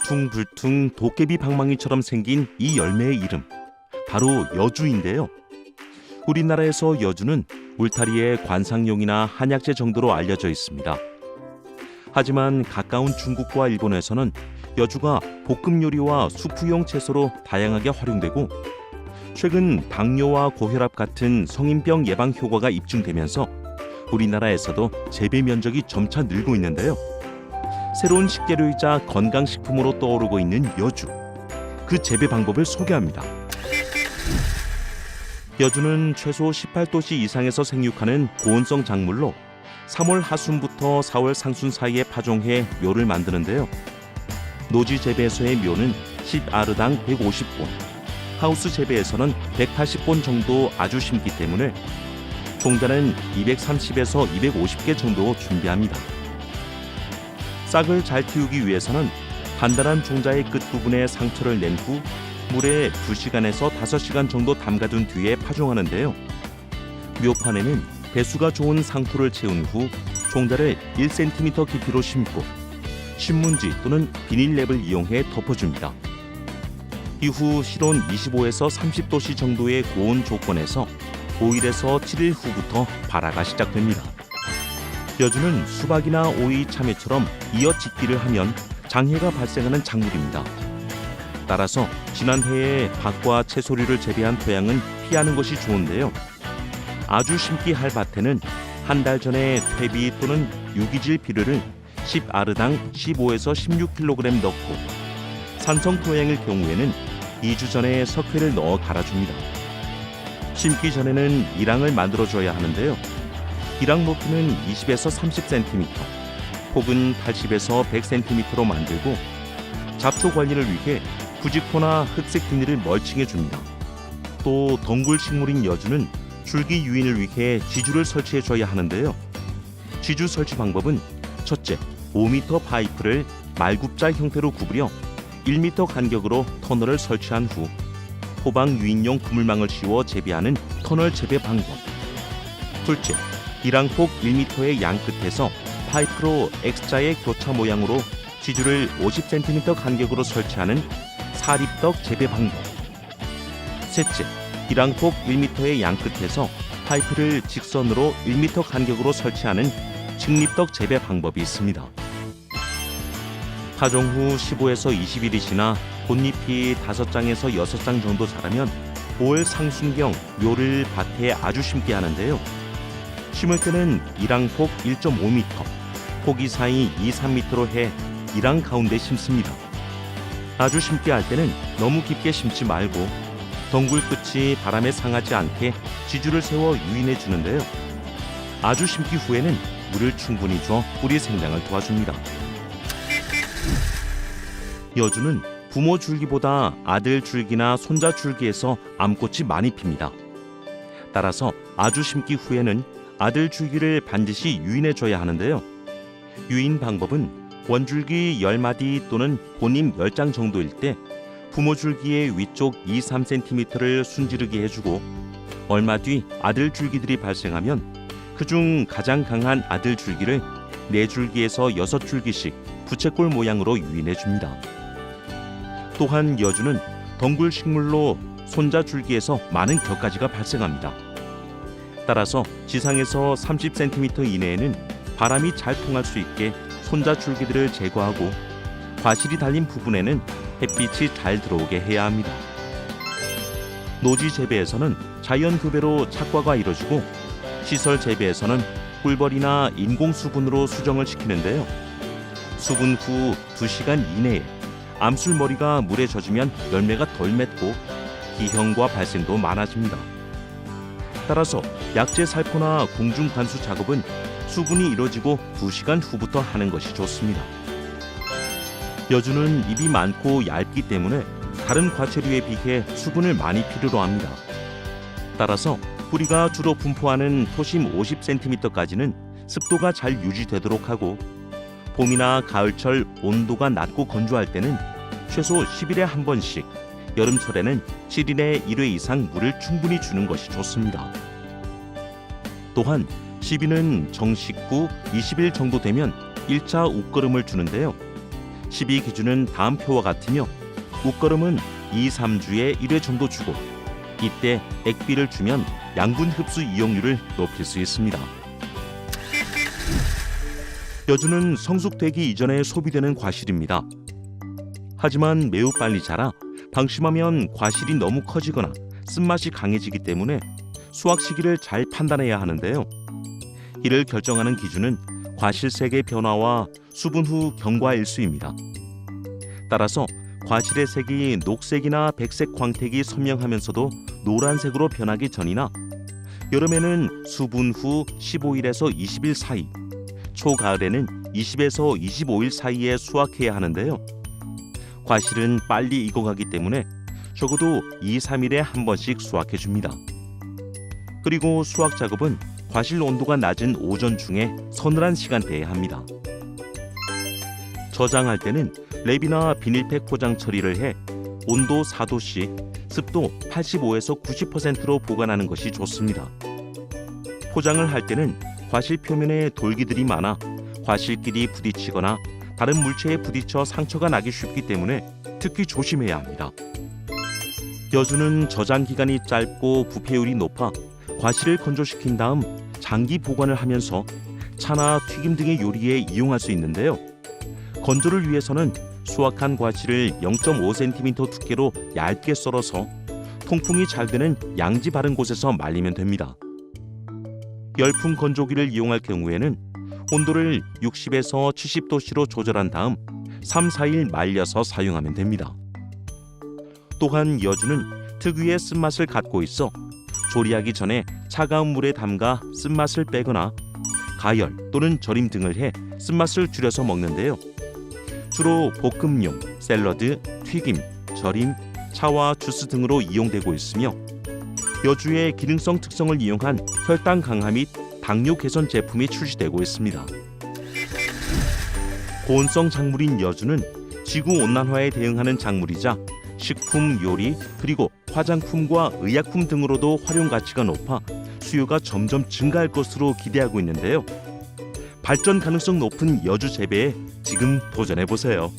울퉁불퉁 도깨비 방망이처럼 생긴 이 열매의 이름, 바로 여주인데요. 우리나라에서 여주는 울타리의 관상용이나 한약재 정도로 알려져 있습니다. 하지만 가까운 중국과 일본에서는 여주가 볶음 요리와 수프용 채소로 다양하게 활용되고, 최근 당뇨와 고혈압 같은 성인병 예방 효과가 입증되면서 우리나라에서도 재배 면적이 점차 늘고 있는데요. 새로운 식재료이자 건강식품으로 떠오르고 있는 여주, 그 재배 방법을 소개합니다. 여주는 최소 18도씨 이상에서 생육하는 고온성 작물로 3월 하순부터 4월 상순 사이에 파종해 묘를 만드는데요. 노지 재배에서의 묘는 10아르당 150본, 하우스 재배에서는 180본 정도 아주 심기 때문에 종자는 230에서 250개 정도 준비합니다. 싹을 잘 틔우기 위해서는 단단한 종자의 끝부분에 상처를 낸 후 물에 2시간에서 5시간 정도 담가둔 뒤에 파종하는데요. 묘판에는 배수가 좋은 상토를 채운 후 종자를 1cm 깊이로 심고 신문지 또는 비닐랩을 이용해 덮어줍니다. 이후 실온 25에서 30도씨 정도의 고온 조건에서 5일에서 7일 후부터 발화가 시작됩니다. 여주는 수박이나 오이, 참외처럼 이어짓기를 하면 장해가 발생하는 작물입니다. 따라서 지난해에 밭과 채소류를 재배한 토양은 피하는 것이 좋은데요. 아주 심기 할 밭에는 한 달 전에 퇴비 또는 유기질 비료를 10아르당 15에서 16kg 넣고, 산성 토양일 경우에는 2주 전에 석회를 넣어 갈아줍니다. 심기 전에는 일항을 만들어줘야 하는데요. 일항 높이는 20에서 30cm, 폭은 80에서 100cm로 만들고 잡초 관리를 위해 부직포나 흑색 비닐을 멀칭해줍니다. 또 덩굴 식물인 여주는 줄기 유인을 위해 지주를 설치해줘야 하는데요. 지주 설치 방법은 첫째, 5m 파이프를 말굽자 형태로 구부려 1m 간격으로 터널을 설치한 후 호박 유인용 그물망을 씌워 재배하는 터널 재배 방법. 둘째, 일항폭 1m의 양 끝에서 파이프로 X자의 교차 모양으로 지주를 50cm 간격으로 설치하는 사립덕 재배 방법. 셋째, 일항폭 1m의 양 끝에서 파이프를 직선으로 1m 간격으로 설치하는 직립덕 재배 방법이 있습니다. 파종 후 15에서 20일이 지나 꽃잎이 5장에서 6장 정도 자라면 5월 상순경 묘를 밭에 아주 심게 하는데요. 심을 때는 일항폭 1.5m, 폭이 사이 2-3m로 해 일항 가운데 심습니다. 아주 심게 할 때는 너무 깊게 심지 말고 덩굴 끝이 바람에 상하지 않게 지주를 세워 유인해 주는데요. 아주 심기 후에는 물을 충분히 줘 뿌리 생장을 도와줍니다. 여주는 부모 줄기보다 아들 줄기나 손자 줄기에서 암꽃이 많이 핍니다. 따라서 아주 심기 후에는 아들 줄기를 반드시 유인해줘야 하는데요. 유인 방법은 원줄기 10마디 또는 본임 10장 정도일 때 부모 줄기의 위쪽 2-3cm를 순지르게 해주고, 얼마 뒤 아들 줄기들이 발생하면 그중 가장 강한 아들 줄기를 4줄기에서 6줄기씩 부채꼴 모양으로 유인해줍니다. 또한 여주는 덩굴 식물로 손자 줄기에서 많은 격가지가 발생합니다. 따라서 지상에서 30cm 이내에는 바람이 잘 통할 수 있게 손자 줄기들을 제거하고 과실이 달린 부분에는 햇빛이 잘 들어오게 해야 합니다. 노지 재배에서는 자연 교배로 착과가 이루어지고, 시설 재배에서는 꿀벌이나 인공 수분으로 수정을 시키는데요. 수분 후 2시간 이내에 암술머리가 물에 젖으면 열매가 덜 맺고 기형과 발생도 많아집니다. 따라서 약재 살포나 공중 관수 작업은 수분이 이루어지고 2시간 후부터 하는 것이 좋습니다. 여주는 잎이 많고 얇기 때문에 다른 과채류에 비해 수분을 많이 필요로 합니다. 따라서 뿌리가 주로 분포하는 토심 50cm까지는 습도가 잘 유지되도록 하고, 봄이나 가을철 온도가 낮고 건조할 때는 최소 10일에 한 번씩, 여름철에는 7일에 1회 이상 물을 충분히 주는 것이 좋습니다. 또한 시비는 정식 후 20일 정도 되면 1차 옷거름을 주는데요. 12 기준은 다음 표와 같으며 웃거름은 2, 3주에 1회 정도 주고 이때 액비를 주면 양분 흡수 이용률을 높일 수 있습니다. 여주는 성숙되기 이전에 소비되는 과실입니다. 하지만 매우 빨리 자라 방심하면 과실이 너무 커지거나 쓴맛이 강해지기 때문에 수확 시기를 잘 판단해야 하는데요. 이를 결정하는 기준은 과실색의 변화와 수분 후 경과일수입니다. 따라서 과실의 색이 녹색이나 백색 광택이 선명하면서도 노란색으로 변하기 전이나 여름에는 수분 후 15일에서 20일 사이, 초가을에는 20에서 25일 사이에 수확해야 하는데요. 과실은 빨리 익어가기 때문에 적어도 2, 3일에 한 번씩 수확해 줍니다. 그리고 수확 작업은 과실 온도가 낮은 오전 중에 서늘한 시간대에 합니다. 저장할 때는 랩이나 비닐팩 포장 처리를 해 온도 4도씨, 습도 85에서 90%로 보관하는 것이 좋습니다. 포장을 할 때는 과실 표면에 돌기들이 많아 과실끼리 부딪히거나 다른 물체에 부딪혀 상처가 나기 쉽기 때문에 특히 조심해야 합니다. 여주는 저장 기간이 짧고 부패율이 높아 과실을 건조시킨 다음 장기 보관을 하면서 차나 튀김 등의 요리에 이용할 수 있는데요. 건조를 위해서는 수확한 과실을 0.5cm 두께로 얇게 썰어서 통풍이 잘 되는 양지 바른 곳에서 말리면 됩니다. 열풍 건조기를 이용할 경우에는 온도를 60에서 70도씨로 조절한 다음 3, 4일 말려서 사용하면 됩니다. 또한 여주는 특유의 쓴맛을 갖고 있어 조리하기 전에 차가운 물에 담가 쓴맛을 빼거나 가열 또는 절임 등을 해 쓴맛을 줄여서 먹는데요. 주로 볶음용, 샐러드, 튀김, 절임, 차와 주스 등으로 이용되고 있으며 여주의 기능성 특성을 이용한 혈당 강화 및 당뇨 개선 제품이 출시되고 있습니다. 고온성 작물인 여주는 지구온난화에 대응하는 작물이자 식품, 요리, 그리고 화장품과 의약품 등으로도 활용 가치가 높아 수요가 점점 증가할 것으로 기대하고 있는데요. 발전 가능성 높은 여주 재배에 지금 도전해보세요.